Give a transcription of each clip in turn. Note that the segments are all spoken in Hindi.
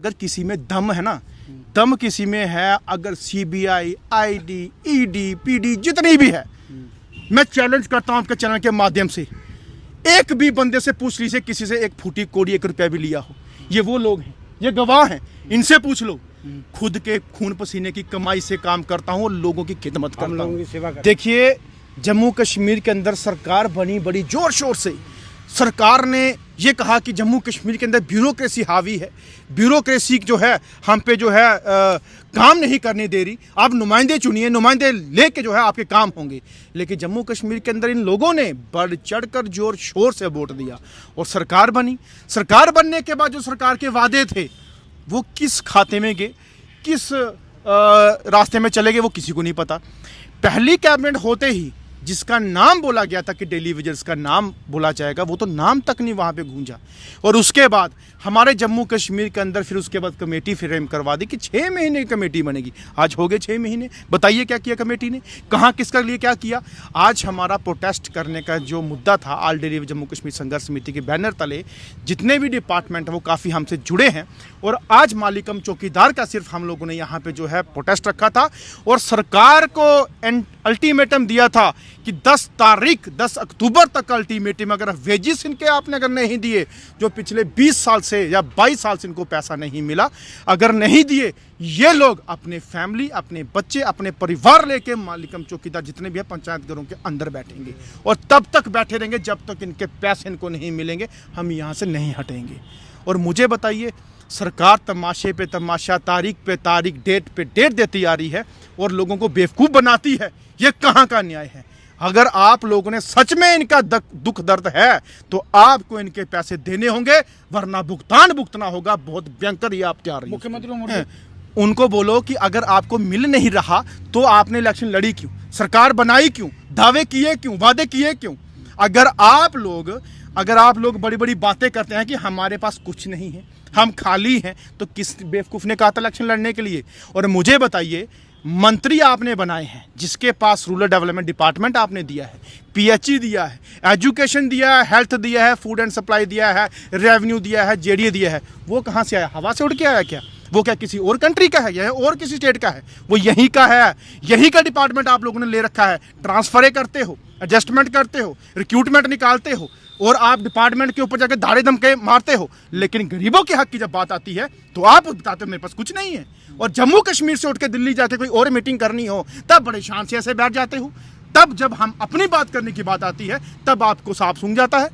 अगर किसी में दम है ना, दम किसी में है, अगर सीबीआई, आईडी, ईडी, पीडी जितनी भी है, मैं चैलेंज करता हूं आपके चैनल के माध्यम से, एक भी बंदे से पूछ लीजिए किसी से एक फूटी कोड़ी 1 रुपया भी लिया हो। ये वो लोग हैं, ये गवाह हैं, इनसे पूछ लो। खुद के खून पसीने की कमाई से काम करता हूं और लोगों की खिदमत करता हूं। देखिए, जम्मू कश्मीर के अंदर सरकार बनी बड़ी जोर शोर से। सरकार ने ये कहा कि जम्मू कश्मीर के अंदर ब्यूरोक्रेसी हावी है, ब्यूरोक्रेसी जो है हम पे जो है काम नहीं करने दे रही। आप नुमाइंदे चुनिए, नुमाइंदे लेके जो है आपके काम होंगे। लेकिन जम्मू कश्मीर के अंदर इन लोगों ने बढ़ चढ़कर जोर शोर से वोट दिया और सरकार बनी। सरकार बनने के बाद जो सरकार के वादे थे वो किस खाते में गए, किस रास्ते में चले गए, वो किसी को नहीं पता। पहली कैबिनेट होते ही जिसका नाम बोला गया था कि डेली विजिट्स का नाम बोला जाएगा, वो तो नाम तक नहीं वहाँ पे गूंजा। और उसके बाद हमारे जम्मू कश्मीर के अंदर फिर उसके बाद कमेटी फ्रेम करवा दी कि 6 महीने की कमेटी बनेगी। आज हो गए 6 महीने, बताइए क्या किया कमेटी ने, कहाँ किसका लिए क्या किया। आज हमारा प्रोटेस्ट करने का जो मुद्दा था, ऑल डेली जम्मू कश्मीर संघर्ष समिति के बैनर तले जितने भी डिपार्टमेंट हैं वो काफ़ी हमसे जुड़े हैं। और आज मालिकम चौकीदार का सिर्फ हम लोगों ने यहाँ पर जो है प्रोटेस्ट रखा था और सरकार को अल्टीमेटम दिया था कि 10 अक्टूबर तक अल्टीमेटम, अगर वेजिस इनके आपने अगर नहीं दिए, जो पिछले 20 साल से या 22 साल से इनको पैसा नहीं मिला, अगर नहीं दिए, ये लोग अपने फैमिली, अपने बच्चे, अपने परिवार लेके मालिकम चौकीदार जितने भी हैं पंचायत घरों के अंदर बैठेंगे और तब तक बैठे रहेंगे जब तक इनके पैसे इनको नहीं मिलेंगे। हम यहाँ से नहीं हटेंगे। और मुझे बताइए, सरकार तमाशे पे तमाशा, तारीख पे तारीख, डेट पे डेट देती आ रही है और लोगों को बेवकूफ़ बनाती है। ये कहाँ का न्याय है? अगर आप लोगों ने सच में इनका दुख दर्द है तो आपको इनके पैसे देने होंगे, वरना भुगतान भुगतना होगा। बहुत भयंकर ये आप क्या रही मुख्यमंत्री उनको बोलो कि अगर आपको मिल नहीं रहा तो आपने इलेक्शन लड़ी क्यों, सरकार बनाई क्यों, दावे किए क्यों, वादे किए क्यों? अगर आप लोग बड़ी बड़ी बातें करते हैं कि हमारे पास कुछ नहीं है, हम खाली हैं, तो किस बेवकूफ़ ने कहा था इलेक्शन लड़ने के लिए? और मुझे बताइए, मंत्री आपने बनाए हैं जिसके पास रूरल डेवलपमेंट डिपार्टमेंट आपने दिया है, पीएचई दिया है, एजुकेशन दिया है, हेल्थ दिया है, फूड एंड सप्लाई दिया है, रेवेन्यू दिया है, जेडीए दिया है, वो कहाँ से आया? हवा से उड़ के आया क्या? वो क्या किसी और कंट्री का है या और किसी स्टेट का है? वो यहीं का है, यहीं का डिपार्टमेंट आप लोगों ने ले रखा है। ट्रांसफरें करते हो, एडजस्टमेंट करते हो, रिक्रूटमेंट निकालते हो और आप डिपार्टमेंट के ऊपर जाकर धाड़े धमके मारते हो। लेकिन गरीबों के हक की जब बात आती है तो आप बताते हो मेरे पास कुछ नहीं है। और जम्मू कश्मीर से उठ के दिल्ली जाते कोई और मीटिंग करनी हो तब बड़े शान से ऐसे बैठ जाते हो। तब जब हम अपनी बात करने की बात आती है तब आपको साफ सूंघ जाता है।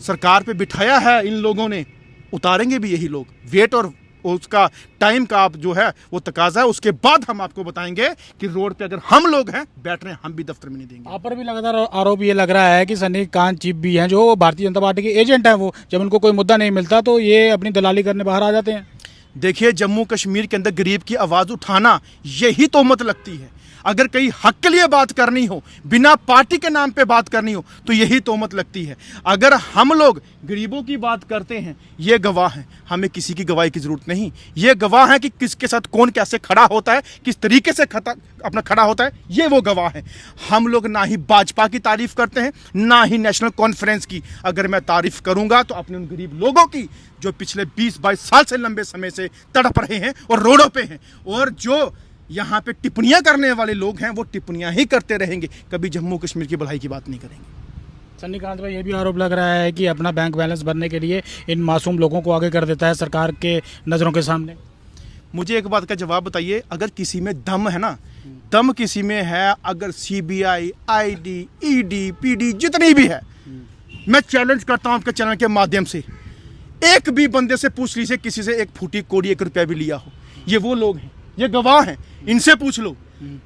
सरकार पे बिठाया है इन लोगों ने, उतारेंगे भी यही लोग। वेट और उसका टाइम का आप जो है वो तकाजा है। उसके बाद हम आपको बताएंगे कि रोड पे अगर हम लोग हैं बैठ रहे हैं, हम भी दफ्तर में नहीं देंगे। आप पर भी लगातार आरोप ये लग रहा है कि सन्नी कांत चिप भी हैं जो भारतीय जनता पार्टी के एजेंट हैं, वो जब उनको कोई मुद्दा नहीं मिलता तो ये अपनी दलाली करने बाहर आ जाते हैं। देखिए, जम्मू कश्मीर के अंदर गरीब की आवाज़ उठाना यही तोहमत लगती है। अगर कहीं हक के लिए बात करनी हो, बिना पार्टी के नाम पे बात करनी हो, तो यही तोहमत लगती है। अगर हम लोग गरीबों की बात करते हैं, ये गवाह हैं, हमें किसी की गवाही की ज़रूरत नहीं। ये गवाह है कि किसके साथ कौन कैसे खड़ा होता है, किस तरीके से अपना खड़ा होता है, ये वो गवाह है। हम लोग ना ही भाजपा की तारीफ़ करते हैं, ना ही नेशनल कॉन्फ्रेंस की। अगर मैं तारीफ़ करूँगा तो अपने उन गरीब लोगों की जो पिछले 20-22 साल से लंबे समय से तड़प रहे हैं और रोडों पे हैं, और जो यहाँ पे टिप्पणियां करने वाले लोग हैं वो टिप्पणियां ही करते रहेंगे, कभी जम्मू कश्मीर की भलाई की बात नहीं करेंगे। सन्नी कांत भाई, ये भी आरोप लग रहा है कि अपना बैंक बैलेंस भरने के लिए इन मासूम लोगों को आगे कर देता है सरकार के नज़रों के सामने। मुझे एक बात का जवाब बताइए, अगर किसी में दम है ना, दम किसी में है, अगर सीबीआई, आईडी, ईडी, पीडी जितनी भी है, मैं चैलेंज करता हूँ आपके चैनल के माध्यम से, एक भी बंदे से पूछ लीजिए किसी से एक फूटी कोड़ी 1 रुपया भी लिया हो। ये वो लोग हैं, ये गवाह हैं, इनसे पूछ लो।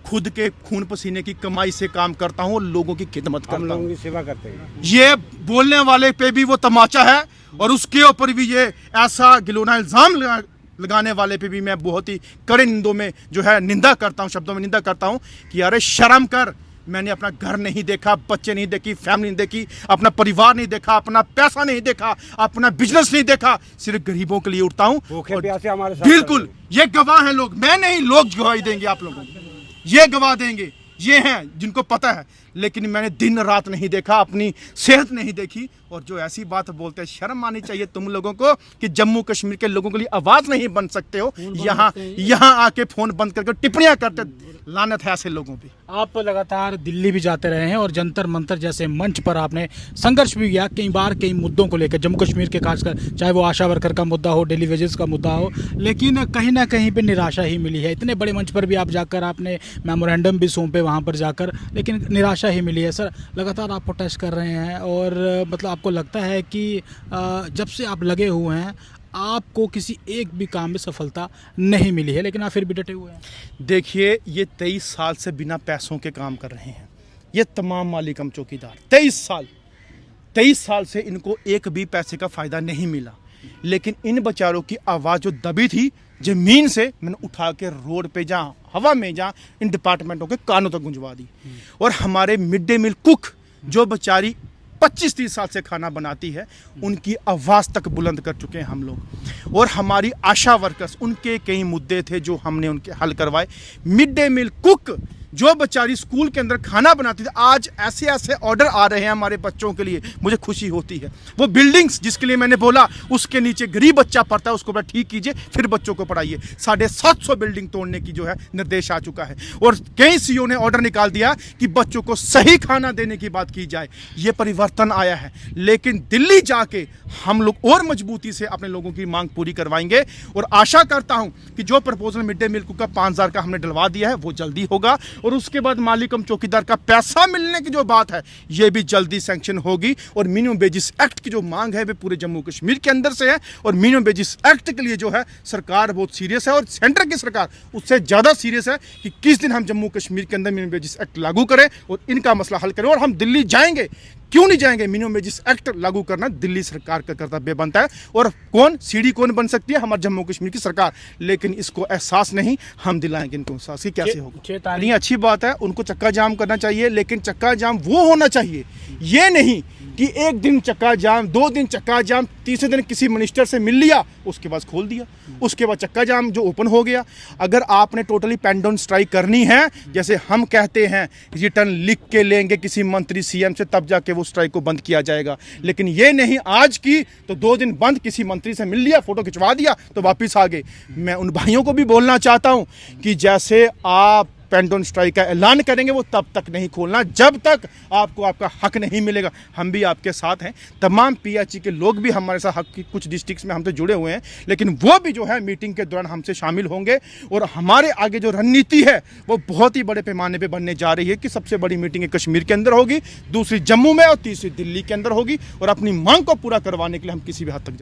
खुद के खून पसीने की कमाई से काम करता हूँ और लोगों की खिदमत करता हूँ, लोगों की सेवा करते हैं। ये बोलने वाले पे भी वो तमाचा है और उसके ऊपर भी ये ऐसा गिलोना इल्जाम लगाने वाले पे भी मैं बहुत ही कड़े निंदों में जो है निंदा करता हूँ, शब्दों में निंदा करता हूँ कि अरे शर्म कर। मैंने अपना घर नहीं देखा, बच्चे नहीं देखी, फैमिली नहीं देखी, अपना परिवार नहीं देखा, अपना पैसा नहीं देखा, अपना बिजनेस नहीं देखा, सिर्फ गरीबों के लिए उठता हूँ। बिल्कुल, ये गवाह हैं लोग, मैं नहीं, लोग गवाही देंगे आप लोगों को, ये गवाह देंगे, ये हैं जिनको पता है। लेकिन मैंने दिन रात नहीं देखा, अपनी सेहत नहीं देखी। और जो ऐसी बात बोलते हैं, शर्म आनी चाहिए तुम लोगों को कि जम्मू कश्मीर के लोगों के लिए आवाज नहीं बन सकते हो। यहाँ आके फोन बंद करके टिप्पणियां करते, लानत है ऐसे लोगों पे। आप लगातार दिल्ली भी जाते रहे हैं और जंतर मंतर जैसे मंच पर आपने संघर्ष भी किया कई बार, कई मुद्दों को लेकर, जम्मू कश्मीर के खासकर, चाहे वो आशा वर्कर का मुद्दा हो, डेली वेजेस का मुद्दा हो, लेकिन कहीं ना कहीं पे निराशा ही मिली है। इतने बड़े मंच पर भी आप जाकर आपने मेमोरेंडम भी सौंपे वहाँ पर जाकर, लेकिन निराशा ही मिली है। सर, लगातार आप प्रोटेस्ट कर रहे हैं और मतलब आपको लगता है कि जब से आप लगे हुए हैं आपको किसी एक भी काम में सफलता नहीं मिली है, लेकिन आप फिर भी डटे हुए हैं? देखिए, ये 23 साल से बिना पैसों के काम कर रहे हैं, ये तमाम मालिकम चौकीदार। 23 साल से इनको एक भी पैसे का फ़ायदा नहीं मिला, लेकिन इन बेचारों की आवाज़ जो दबी थी ज़मीन से, मैंने उठा के रोड पे, जहाँ हवा में, जहाँ इन डिपार्टमेंटों के कानों तक गुंजवा दी। और हमारे मिड डे मील कुक जो बेचारी 25-30 साल से खाना बनाती है, उनकी आवाज़ तक बुलंद कर चुके हैं हम लोग। और हमारी आशा वर्कर्स, उनके कई मुद्दे थे जो हमने उनके हल करवाए। मिड डे मील कुक जो बेचारी स्कूल के अंदर खाना बनाती थी, आज ऐसे ऐसे ऑर्डर आ रहे हैं हमारे बच्चों के लिए, मुझे खुशी होती है। वो बिल्डिंग्स जिसके लिए मैंने बोला उसके नीचे गरीब बच्चा पढ़ता है, उसको बड़ा ठीक कीजिए, फिर बच्चों को पढ़ाइए। 750 बिल्डिंग तोड़ने की जो है निर्देश आ चुका है। और कई सीईओ ने ऑर्डर निकाल दिया कि बच्चों को सही खाना देने की बात की जाए। ये परिवर्तन आया है, लेकिन दिल्ली जाके हम लोग और मजबूती से अपने लोगों की मांग पूरी करवाएंगे। और आशा करता हूं कि जो प्रपोजल मिड डे मील का 5000 का हमने डलवा दिया है वो जल्दी होगा, और उसके बाद मालिकम चौकीदार का पैसा मिलने की जो बात है ये भी जल्दी सैंक्शन होगी। और मिनिमम वेजेस एक्ट की जो मांग है वे पूरे जम्मू कश्मीर के अंदर से है। और मिनिमम वेजेस एक्ट के लिए जो है सरकार बहुत सीरियस है, और सेंटर की सरकार उससे ज़्यादा सीरियस है कि किस दिन हम जम्मू कश्मीर के अंदर मिनिमम वेजेस एक्ट लागू करें और इनका मसला हल करें। और हम दिल्ली जाएंगे, क्यों नहीं जाएंगे? मिनिमम वेजेस एक्ट लागू करना दिल्ली सरकार का कर्तव्य बनता है। और सीडी कौन बन सकती है? हमारे जम्मू कश्मीर की सरकार। लेकिन इसको एहसास नहीं, हम दिलाएंगे इनको एहसास कि कैसे होगा। नहीं, अच्छी बात है, उनको चक्का जाम करना चाहिए, लेकिन चक्का जाम वो होना चाहिए, ये नहीं कि एक दिन चक्का जाम, 2 दिन चक्का जाम, तीसरे दिन किसी मिनिस्टर से मिल लिया, उसके बाद खोल दिया, उसके बाद चक्का जाम जो ओपन हो गया। अगर आपने टोटली पेन डाउन स्ट्राइक करनी है, जैसे हम कहते हैं रिटर्न लिख के लेंगे किसी मंत्री सीएम से, तब जाके वो स्ट्राइक को बंद किया जाएगा। लेकिन ये नहीं आज की तो 2 दिन बंद, किसी मंत्री से मिल लिया, फोटो खिंचवा दिया तो वापिस आ गए। मैं उन भाइयों को भी बोलना चाहता हूं कि जैसे आप पेन डाउन स्ट्राइक का ऐलान करेंगे वो तब तक नहीं खोलना जब तक आपको आपका हक नहीं मिलेगा। हम भी आपके साथ हैं, तमाम पीएचई के लोग भी हमारे साथ, हक की कुछ डिस्ट्रिक्ट्स में हमसे जुड़े हुए हैं, लेकिन वो भी जो है मीटिंग के दौरान हमसे शामिल होंगे। और हमारे आगे जो रणनीति है वो बहुत ही बड़े पैमाने पे बनने जा रही है कि सबसे बड़ी मीटिंग कश्मीर के अंदर होगी, दूसरी जम्मू में और तीसरी दिल्ली के अंदर होगी। और अपनी मांग को पूरा करवाने के लिए हम किसी भी हद तक